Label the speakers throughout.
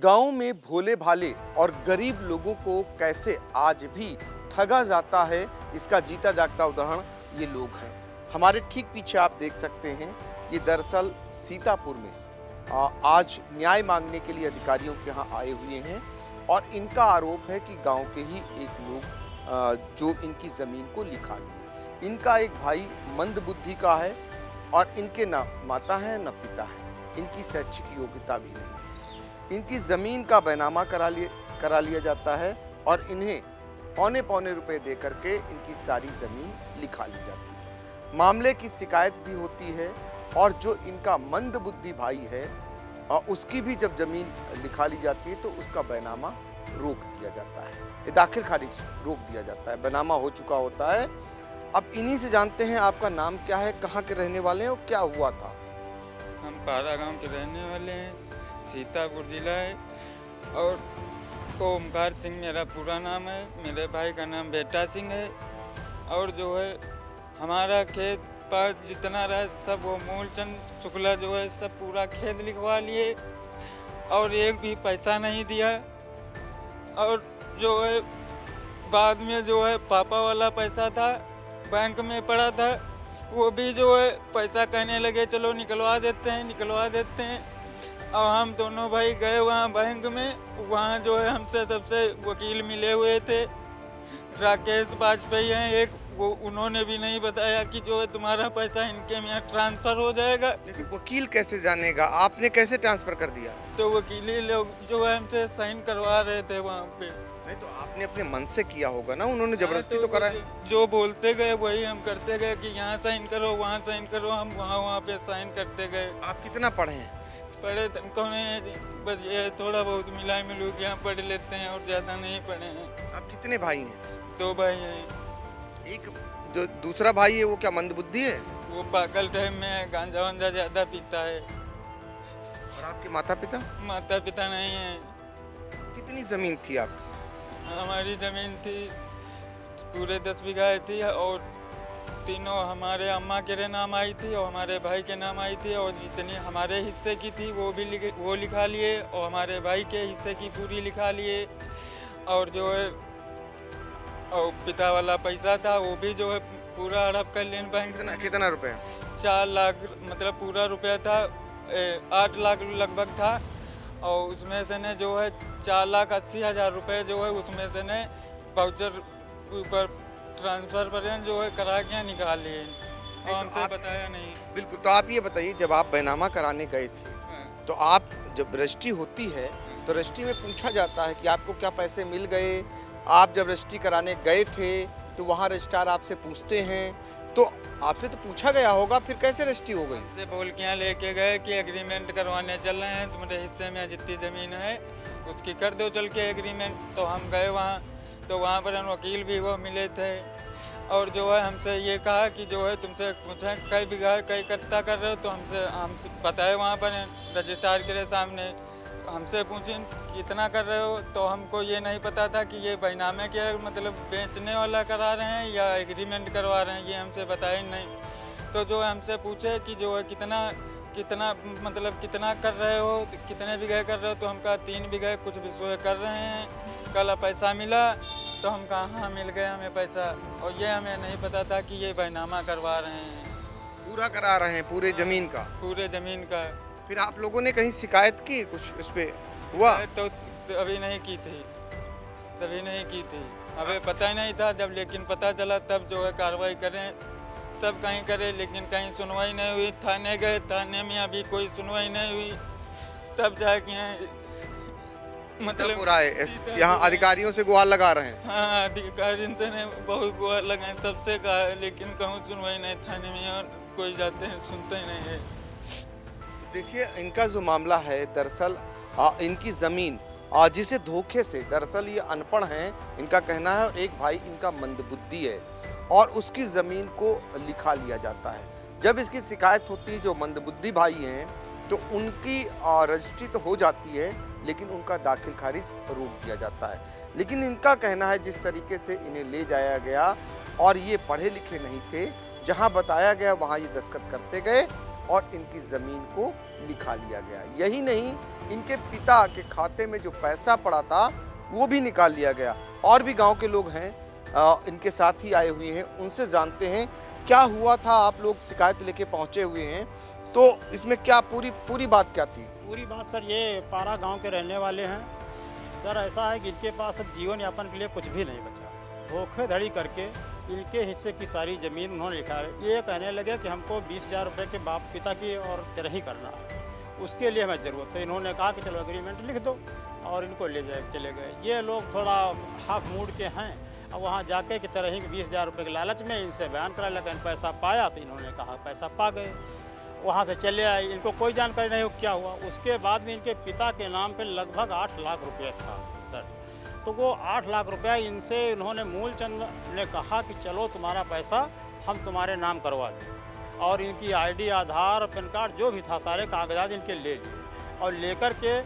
Speaker 1: गांव में भोले भाले और गरीब लोगों को कैसे आज भी ठगा जाता है, इसका जीता जागता उदाहरण ये लोग हैं। हमारे ठीक पीछे आप देख सकते हैं, ये दरअसल सीतापुर में आज न्याय मांगने के लिए अधिकारियों के यहाँ आए हुए हैं और इनका आरोप है कि गांव के ही एक लोग जो इनकी ज़मीन को लिखा लिए। इनका एक भाई मंद बुद्धि का है और इनके ना माता है न पिता है, इनकी शैक्षिक योग्यता भी नहीं है। इनकी ज़मीन का बैनामा करा लिया जाता है और इन्हें पौने पौने रुपए दे करके इनकी सारी ज़मीन लिखा ली जाती है। मामले की शिकायत भी होती है और जो इनका मंद बुद्धि भाई है और उसकी भी जब ज़मीन लिखा ली जाती है तो उसका बैनामा रोक दिया जाता है, ये दाखिल खारिज रोक दिया जाता है, बैनामा हो चुका होता है। अब इन्हीं से जानते हैं आपका नाम क्या है, कहाँ के रहने वाले हैं और क्या हुआ था।
Speaker 2: हम पारा गांव के रहने वाले हैं, सीतापुर जिला है और ओमकार सिंह मेरा पूरा नाम है। मेरे भाई का नाम बेटा सिंह है और जो है हमारा खेत पास जितना रहा सब वो मूलचंद शुक्ला जो है सब पूरा खेत लिखवा लिए और एक भी पैसा नहीं दिया। और जो है बाद में जो है पापा वाला पैसा था बैंक में पड़ा था, वो भी जो है पैसा कहने लगे चलो निकलवा देते हैं। और हम दोनों भाई गए वहाँ बैंक में, वहाँ जो है हमसे सबसे वकील मिले हुए थे, राकेश वाजपेयी हैं एक, वो उन्होंने भी नहीं बताया कि जो है तुम्हारा पैसा इनके में ट्रांसफ़र हो जाएगा।
Speaker 1: लेकिन वकील कैसे जानेगा, आपने कैसे ट्रांसफर कर दिया।
Speaker 2: तो वकीली लोग जो है हमसे साइन करवा रहे थे वहाँ पे।
Speaker 1: नहीं तो आपने अपने मन से किया होगा ना, उन्होंने जबरदस्ती तो करा है।
Speaker 2: जो बोलते गए वही हम करते गए कि यहाँ साइन करो वहाँ साइन करो, हम वहाँ पे साइन करते गए।
Speaker 1: आप कितना पढ़े हैं।
Speaker 2: पढ़े कौन है, बस ये थोड़ा बहुत मिला मिलू के यहाँ पढ़ लेते हैं और ज़्यादा नहीं पढ़े हैं।
Speaker 1: आप कितने भाई हैं।
Speaker 2: 2 भाई हैं।
Speaker 1: एक जो दूसरा भाई है वो क्या मंद बुद्धि है।
Speaker 2: वो पागल टाइम में गांजा वांजा ज़्यादा पीता है।
Speaker 1: और आपके माता पिता।
Speaker 2: माता पिता नहीं है।
Speaker 1: कितनी जमीन थी आपकी।
Speaker 2: हमारी ज़मीन थी पूरे 10 बीघा थी और तीनों हमारे अम्मा के नाम आई थी और हमारे भाई के नाम आई थी और जितनी हमारे हिस्से की थी वो लिखा लिए और हमारे भाई के हिस्से की पूरी लिखा लिए। और जो है और पिता वाला पैसा था वो भी जो है पूरा हड़प कर लेन बैंक।
Speaker 1: कितना रुपया।
Speaker 2: 4 लाख मतलब पूरा रुपया था, 8 लाख लगभग था और उसमें से ने जो है 4,80,000 रुपये जो है उसमें से ने वाउचर ऊपर ट्रांसफ़र पर जो है करा के निकाल लिए और हमसे बताया नहीं।
Speaker 1: बिल्कुल, तो आप ये बताइए, जब आप बैनामा कराने गए थे तो आप जब रजिस्ट्री होती है तो रजिस्ट्री में पूछा जाता है कि आपको क्या पैसे मिल गए। आप जब रजिस्ट्री कराने गए थे तो वहाँ रजिस्ट्रार आपसे पूछते हैं, तो आपसे तो पूछा गया होगा, फिर कैसे रजिस्ट्री हो गई।
Speaker 2: से बोल के यहाँ लेके गए कि एग्रीमेंट करवाने चल रहे हैं, तुम्हारे हिस्से में जितनी ज़मीन है उसकी कर दो चल के एग्रीमेंट। तो हम गए वहाँ, तो वहाँ पर वकील भी वो मिले थे और जो है हमसे ये कहा कि जो है तुमसे पूछा कई बीघा कई कट्टा कर रहे हो, तो हमसे बताए वहाँ पर रजिस्ट्रार के सामने, हमसे पूछें कितना कर रहे हो, तो हमको ये नहीं पता था कि ये बैनामे के मतलब बेचने वाला करा रहे हैं या एग्रीमेंट करवा रहे हैं, ये हमसे बताया नहीं। तो जो हमसे पूछे कि जो है कितना मतलब कितना कर रहे हो, कितने बीघे कर रहे हो, तो हम कहा 3 बीघे कुछ विषय कर रहे हैं। कल पैसा मिला तो हम कहा हाँ मिल गया हमें पैसा, और ये हमें नहीं पता था कि ये बैनामा करवा रहे हैं।
Speaker 1: पूरा करा रहे हैं पूरे जमीन का।
Speaker 2: पूरे ज़मीन का।
Speaker 1: फिर आप लोगों ने कहीं शिकायत की, कुछ इस पे हुआ।
Speaker 2: तो अभी नहीं की थी, तभी नहीं की थी, हमें पता ही नहीं था जब, लेकिन पता चला तब जो है कार्रवाई करें, सब कहीं करे लेकिन कहीं सुनवाई नहीं हुई। थाने गए, थाने में अभी कोई सुनवाई नहीं हुई, तब जाके मतलब
Speaker 1: पूरा है यहाँ अधिकारियों से गुहार लगा रहे हैं।
Speaker 2: हाँ, अधिकारियों से ने बहुत गुहार लगाए, सबसे कहा लेकिन कहूँ सुनवाई नहीं, थाने में और कोई जाते हैं सुनते ही नहीं है।
Speaker 1: देखिए, इनका जो मामला है दरअसल इनकी ज़मीन जिसे धोखे से, दरअसल ये अनपढ़ हैं, इनका कहना है, एक भाई इनका मंदबुद्धि है और उसकी ज़मीन को लिखा लिया जाता है। जब इसकी शिकायत होती है जो मंदबुद्धि भाई हैं तो उनकी रजिस्ट्री तो हो जाती है लेकिन उनका दाखिल खारिज रोक दिया जाता है। लेकिन इनका कहना है जिस तरीके से इन्हें ले जाया गया और ये पढ़े लिखे नहीं थे, जहाँ बताया गया वहाँ ये दस्तखत करते गए और इनकी ज़मीन को लिखा लिया गया। यही नहीं, इनके पिता के खाते में जो पैसा पड़ा था वो भी निकाल लिया गया। और भी गांव के लोग हैं इनके साथ ही आए हुए हैं, उनसे जानते हैं क्या हुआ था। आप लोग शिकायत लेके पहुंचे हुए हैं, तो इसमें क्या पूरी बात क्या थी?
Speaker 3: पूरी बात सर, ये पारा गांव के रहने वाले हैं सर। ऐसा है कि इनके पास अब जीवन यापन के लिए कुछ भी नहीं बचा। धोखेधड़ी करके इनके हिस्से की सारी ज़मीन उन्होंने लिखा है। ये कहने लगे कि हमको 20,000 रुपये के बाप पिता की और तेरा ही करना है, उसके लिए हमें ज़रूरत है। इन्होंने कहा कि चलो एग्रीमेंट लिख दो, और इनको ले जाए चले गए। ये लोग थोड़ा हाफ मूड के हैं। अब वहाँ जाके कि तरह ही 20,000 रुपये के लालच में इनसे बयान करा, लेकिन पैसा पाया तो इन्होंने कहा पैसा पा गए, वहाँ से चले आए। इनको कोई जानकारी नहीं हो क्या हुआ। उसके बाद में इनके पिता के नाम पे लगभग 8 लाख रुपये था सर। तो वो 8 लाख रुपया इनसे इन्होंने मूलचंद ने कहा कि चलो तुम्हारा पैसा हम तुम्हारे नाम करवा दें, और इनकी आईडी, आधार, पैन कार्ड जो भी था सारे कागजात इनके ले लिए, और लेकर के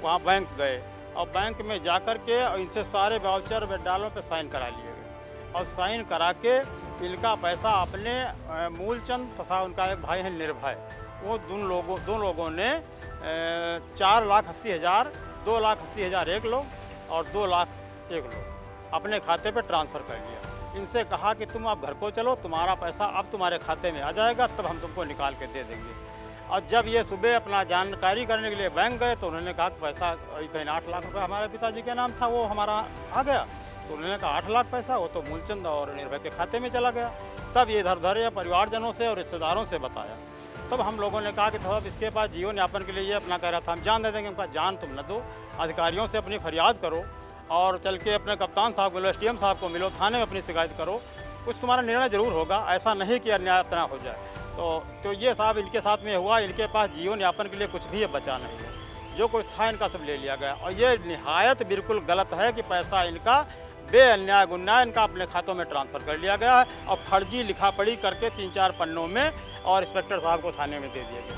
Speaker 3: वहाँ बैंक गए, और बैंक में जा कर के इनसे सारे वाउचर डालों पे साइन करा लिए गए, और साइन करा के इनका पैसा अपने मूलचंद तथा उनका एक भाई है निर्भय, वो दो लोगों ने 4,80,000, 2,80,000 एक लोग और 2 लाख एक लोग अपने खाते पे ट्रांसफ़र कर लिया। इनसे कहा कि तुम अब घर को चलो, तुम्हारा पैसा अब तुम्हारे खाते में आ जाएगा, तब हम तुमको निकाल के दे देंगे। और जब ये सुबह अपना जानकारी करने के लिए बैंक गए तो उन्होंने कहा कि पैसा कहीं 8 लाख रुपए हमारे पिताजी के नाम था, वो हमारा आ गया। तो उन्होंने कहा 8 लाख पैसा वो तो मूलचंद और निर्भय के खाते में चला गया। तब ये इधर उधर या परिवारजनों से और रिश्तेदारों से बताया। तब हम लोगों ने कहा कि तो अब इसके पास जीवन यापन के लिए ये अपना कह रहा था हम जान दे देंगे। उनका जान तुम न दो, अधिकारियों से अपनी फरियाद करो, और चल के अपने कप्तान साहब को मिलो, SDM साहब को मिलो, थाने में अपनी शिकायत करो, कुछ तुम्हारा निर्णय ज़रूर होगा। ऐसा नहीं कि अन्याय इतना हो जाए। तो ये साहब इनके साथ में हुआ। इनके पास जीवन यापन के लिए कुछ भी बचा नहीं है, जो कुछ था इनका सब ले लिया गया। और ये निहायत बिल्कुल गलत है कि पैसा इनका बेअन्याय गुन्याय इनका अपने खातों में ट्रांसफ़र कर लिया गया है, और फर्जी लिखा पढ़ी करके 3-4 पन्नों में और इंस्पेक्टर साहब को थाने में दे दिया गया।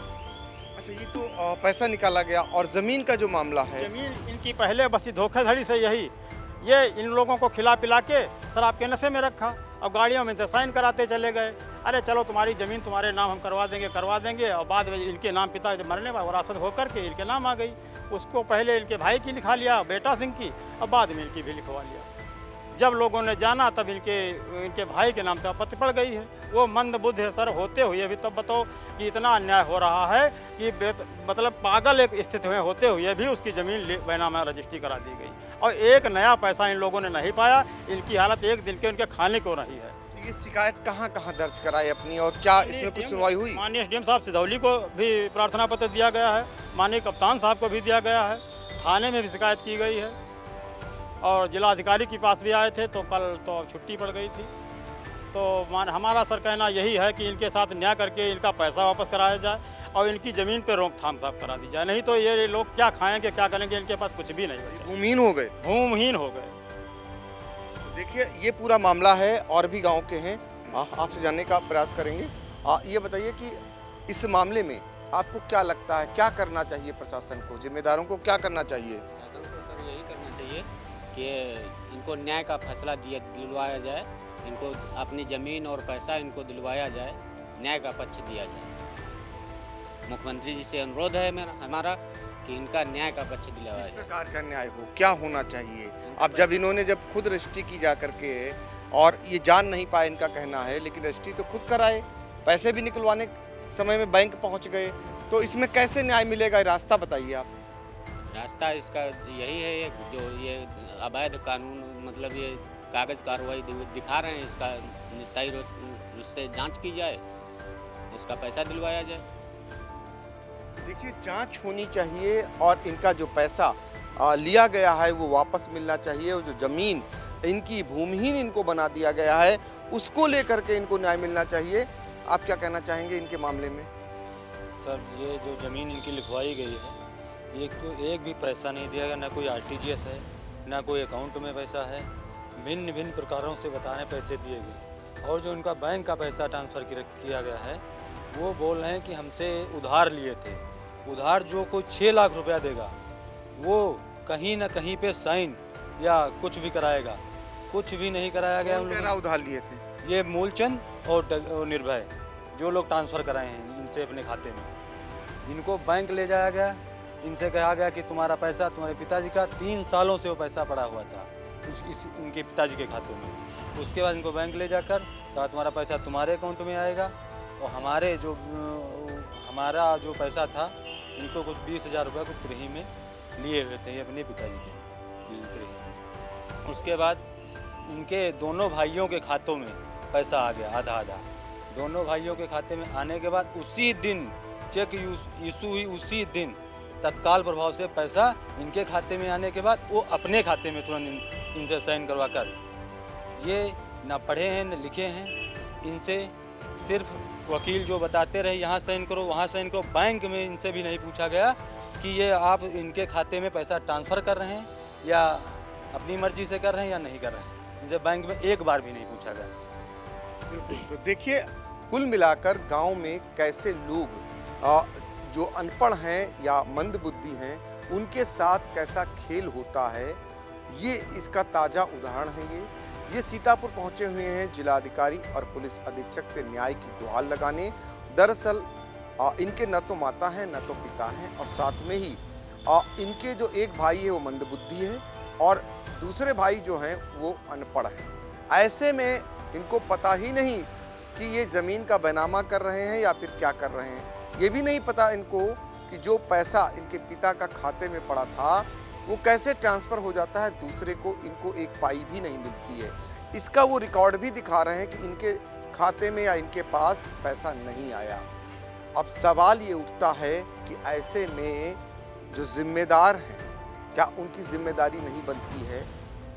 Speaker 1: अच्छा, ये तो पैसा निकाला गया। और ज़मीन का जो मामला है,
Speaker 3: ज़मीन इनकी पहले बस धोखाधड़ी से ये इन लोगों को खिला पिला के शराब के नशे में रखा, और गाड़ियों में से साइन कराते चले गए। अरे चलो तुम्हारी ज़मीन तुम्हारे नाम हम करवा देंगे, और बाद में इनके नाम पिता जब मरने पर वरासत होकर के इनके नाम आ गई। उसको पहले इनके भाई की लिखा लिया, बेटा सिंह की, और बाद में इनकी भी लिखवा लिया। जब लोगों ने जाना तब इनके भाई के नाम तो आपत्ति पड़ गई है। वो मंद बुद्ध है सर, होते हुए भी। तब बताओ कि इतना अन्याय हो रहा है कि मतलब पागल एक स्थिति में होते हुए भी उसकी ज़मीन बैनामा रजिस्ट्री करा दी गई, और एक नया पैसा इन लोगों ने नहीं पाया। इनकी हालत एक दिन के उनके खाने को नहीं है।
Speaker 1: ये शिकायत कहाँ दर्ज कराई अपनी, और क्या इसमें कुछ सुनवाई हुई?
Speaker 3: माननीय SDM साहब सिधौली को भी प्रार्थना पत्र दिया गया है, माननीय कप्तान साहब को भी दिया गया है, थाने में भी शिकायत की गई है, और जिला अधिकारी के पास भी आए थे। तो कल तो छुट्टी पड़ गई थी। तो हमारा सर कहना यही है कि इनके साथ न्याय करके इनका पैसा वापस कराया जाए, और इनकी ज़मीन पे रोकथाम साहब करा दी जाए। नहीं तो ये लोग क्या खाएंगे, क्या करेंगे, इनके पास कुछ भी नहीं बचा।
Speaker 1: भूमिहीन हो गए,
Speaker 3: भूमिहीन हो गए।
Speaker 1: देखिए ये पूरा मामला है। और भी गांव के हैं, आपसे जानने का प्रयास करेंगे। ये बताइए कि इस मामले में आपको क्या लगता है, क्या करना चाहिए प्रशासन को, जिम्मेदारों को क्या करना चाहिए?
Speaker 4: शासन को सर यही करना चाहिए कि इनको न्याय का फैसला दिलवाया जाए, इनको अपनी ज़मीन और पैसा इनको दिलवाया जाए, न्याय का पक्ष दिया जाए। मुख्यमंत्री जी से अनुरोध है हमारा कि इनका न्याय का पक्ष दिलवाया
Speaker 1: किस
Speaker 4: जाए।
Speaker 1: प्रकार का न्याय हो, क्या होना चाहिए? अब जब इन्होंने जब खुद रजिस्ट्री की जा करके, और ये जान नहीं पाए इनका कहना है, लेकिन रजिस्ट्री तो खुद कराए, पैसे भी निकलवाने समय में बैंक पहुंच गए, तो इसमें कैसे न्याय मिलेगा? रास्ता बताइए आप।
Speaker 4: रास्ता इसका यही है, जो ये अवैध कानून मतलब ये कागज कार्रवाई दिखा रहे हैं, इसका निस्तारी रूप से जांच की जाए, उसका पैसा दिलवाया जाए।
Speaker 1: देखिए जांच होनी चाहिए, और इनका जो पैसा लिया गया है वो वापस मिलना चाहिए, और जो ज़मीन इनकी भूमिहीन इनको बना दिया गया है उसको लेकर के इनको न्याय मिलना चाहिए। आप क्या कहना चाहेंगे इनके मामले में?
Speaker 5: सर ये जो ज़मीन इनकी लिखवाई गई है, ये एक भी पैसा नहीं दिया गया, ना कोई RTGS है, ना कोई अकाउंट में पैसा है। भिन्न भिन्न प्रकारों से बताने पैसे दिए गए, और जो इनका बैंक का पैसा ट्रांसफ़र किया गया है वो बोल रहे हैं कि हमसे उधार लिए थे। उधार जो कोई 6 लाख रुपया देगा वो कहीं ना कहीं पे साइन या कुछ भी कराएगा, कुछ भी नहीं कराया गया।
Speaker 1: कौन कह रहा उधार लिए थे?
Speaker 5: ये मूलचंद और निर्भय जो लोग ट्रांसफ़र कराए हैं इनसे अपने खाते में, इनको बैंक ले जाया गया, इनसे कहा गया कि तुम्हारा पैसा, तुम्हारे पिताजी का 3 सालों से वो पैसा पड़ा हुआ था इनके पिताजी के खातों में। उसके बाद इनको बैंक ले जाकर कहा तुम्हारा पैसा तुम्हारे अकाउंट में आएगा, और हमारा जो पैसा था इनको कुछ 20,000 रुपये कुछ त्रही में लिए हुए थे अपने पिताजी के त्रही में। उसके बाद इनके दोनों भाइयों के खातों में पैसा आ गया आधा आधा। दोनों भाइयों के खाते में आने के बाद उसी दिन चेक इशू हुई, उसी दिन तत्काल प्रभाव से पैसा इनके खाते में आने के बाद वो अपने खाते में तुरंत इनसे साइन करवा कर, ये ना पढ़े हैं न लिखे हैं, इनसे सिर्फ वकील जो बताते रहे यहाँ साइन करो वहाँ साइन करो, बैंक में इनसे भी नहीं पूछा गया कि ये आप इनके खाते में पैसा ट्रांसफ़र कर रहे हैं या अपनी मर्जी से कर रहे हैं या नहीं कर रहे हैं। इनसे बैंक में एक बार भी नहीं पूछा गया।
Speaker 1: बिल्कुल। तो देखिए कुल मिलाकर गांव में कैसे लोग जो अनपढ़ हैं या मंदबुद्धि हैं उनके साथ कैसा खेल होता है, ये इसका ताज़ा उदाहरण है। ये सीतापुर पहुंचे हुए हैं जिलाधिकारी और पुलिस अधीक्षक से न्याय की गुहार लगाने। दरअसल इनके न तो माता हैं न तो पिता हैं, और साथ में ही इनके जो एक भाई है वो मंदबुद्धि है और दूसरे भाई जो हैं वो अनपढ़ हैं। ऐसे में इनको पता ही नहीं कि ये ज़मीन का बैनामा कर रहे हैं या फिर क्या कर रहे हैं। ये भी नहीं पता इनको कि जो पैसा इनके पिता का खाते में पड़ा था वो कैसे ट्रांसफ़र हो जाता है दूसरे को, इनको एक पाई भी नहीं मिलती है। इसका वो रिकॉर्ड भी दिखा रहे हैं कि इनके खाते में या इनके पास पैसा नहीं आया। अब सवाल ये उठता है कि ऐसे में जो जिम्मेदार हैं, क्या उनकी जिम्मेदारी नहीं बनती है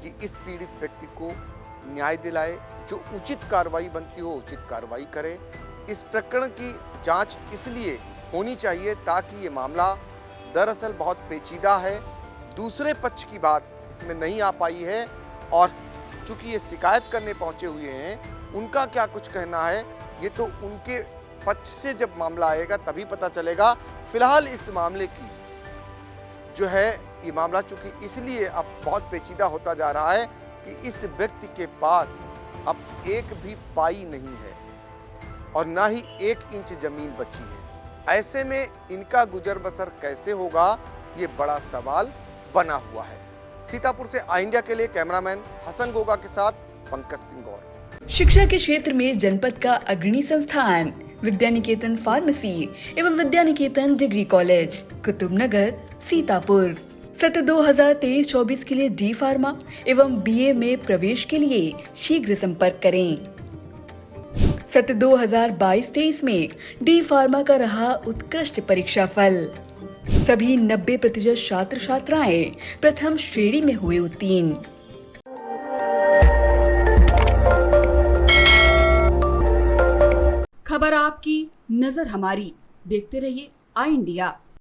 Speaker 1: कि इस पीड़ित व्यक्ति को न्याय दिलाए, जो उचित कार्रवाई बनती हो उचित कार्रवाई करे। इस प्रकरण की जांच इसलिए होनी चाहिए ताकि ये मामला दरअसल बहुत पेचीदा है, दूसरे पक्ष की बात इसमें नहीं आ पाई है, और चूंकि ये शिकायत करने पहुंचे हुए हैं उनका क्या कुछ कहना है ये तो उनके पक्ष से जब मामला आएगा तभी पता चलेगा। फिलहाल इस मामले की जो है ये मामला चूंकि इसलिए अब बहुत पेचीदा होता जा रहा है कि इस व्यक्ति के पास अब एक भी पाई नहीं है और ना ही 1 इंच जमीन बची है। ऐसे में इनका गुजर बसर कैसे होगा ये बड़ा सवाल बना हुआ है। सीतापुर से आई इंडिया के लिए कैमरामैन हसन गोगा के साथ पंकज सिंह गौर।
Speaker 6: शिक्षा के क्षेत्र में जनपद का अग्रणी संस्थान विद्यानिकेतन फार्मेसी एवं विद्यानिकेतन डिग्री कॉलेज कुतुबनगर सीतापुर। सत्र 2023-24 के लिए डी फार्मा एवं बीए में प्रवेश के लिए शीघ्र संपर्क करें। सत्र 2022-23 में डी फार्मा का रहा उत्कृष्ट परीक्षा फल। सभी 90% छात्र छात्राएं प्रथम श्रेणी में हुए उत्तीर्ण। खबर आपकी, नजर हमारी। देखते रहिए आई इंडिया।